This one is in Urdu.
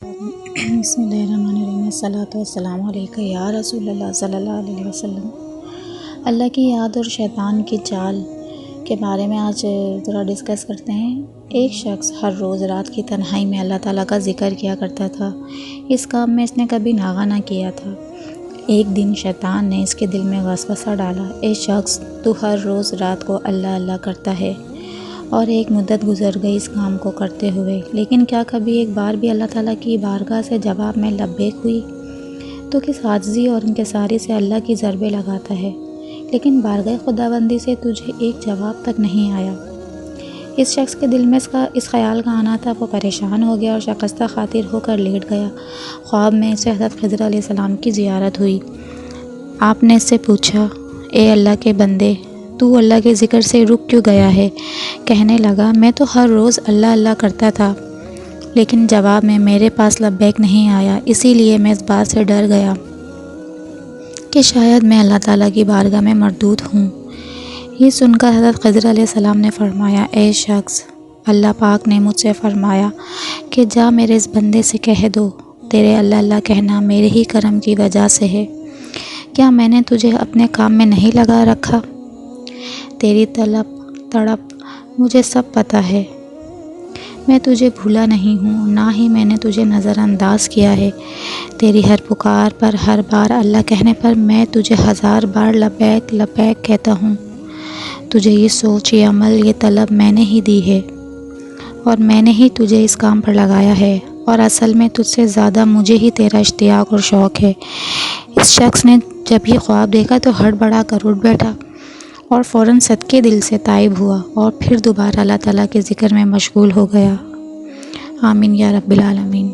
بسم اللہ الرحمن الرحیم، الصلاۃ والسلام علیکہ یا رسول اللہ صلی اللہ علیہ وسلم۔ اللہ کی یاد اور شیطان کی چال کے بارے میں آج ذرا ڈسکس کرتے ہیں۔ ایک شخص ہر روز رات کی تنہائی میں اللہ تعالیٰ کا ذکر کیا کرتا تھا۔ اس کام میں اس نے کبھی ناغہ نہ کیا تھا۔ ایک دن شیطان نے اس کے دل میں وسوسہ ڈالا، اے شخص، تو ہر روز رات کو اللہ اللہ کرتا ہے، اور ایک مدت گزر گئی اس کام کو کرتے ہوئے، لیکن کیا کبھی ایک بار بھی اللہ تعالیٰ کی بارگاہ سے جواب میں لبیک ہوئی؟ تو کس عاجزی اور انکساری سے اللہ کی ضربیں لگاتا ہے، لیکن بارگاہ خداوندی سے تجھے ایک جواب تک نہیں آیا۔ اس شخص کے دل میں اس خیال کا آنا تھا، وہ پریشان ہو گیا اور شکستہ خاطر ہو کر لیٹ گیا۔ خواب میں اسے حضرت خضر علیہ السلام کی زیارت ہوئی۔ آپ نے اس سے پوچھا، اے اللہ کے بندے، تو اللہ کے ذکر سے رک کیوں گیا ہے؟ کہنے لگا، میں تو ہر روز اللہ اللہ کرتا تھا، لیکن جواب میں میرے پاس لبیک نہیں آیا، اسی لیے میں اس بات سے ڈر گیا کہ شاید میں اللہ تعالیٰ کی بارگاہ میں مردود ہوں۔ یہ سن کر حضرت خضر علیہ السلام نے فرمایا، اے شخص، اللہ پاک نے مجھ سے فرمایا کہ جا میرے اس بندے سے کہہ دو، تیرے اللہ اللہ کہنا میرے ہی کرم کی وجہ سے ہے۔ کیا میں نے تجھے اپنے کام میں نہیں لگا رکھا؟ تیری تڑپ مجھے سب پتہ ہے، میں تجھے بھولا نہیں ہوں، نہ ہی میں نے تجھے نظر انداز کیا ہے۔ تیری ہر پکار پر، ہر بار اللہ کہنے پر میں تجھے 1000 بار لبیک لبیک کہتا ہوں۔ تجھے یہ سوچ، یہ عمل، یہ طلب میں نے ہی دی ہے، اور میں نے ہی تجھے اس کام پر لگایا ہے، اور اصل میں تجھ سے زیادہ مجھے ہی تیرا اشتیاق اور شوق ہے۔ اس شخص نے جب یہ خواب دیکھا تو ہڑبڑا کر اٹھ بیٹھا اور فوراً صدقے دل سے تائب ہوا، اور پھر دوبارہ اللہ تعالیٰ کے ذکر میں مشغول ہو گیا۔ آمین یا رب العالمین۔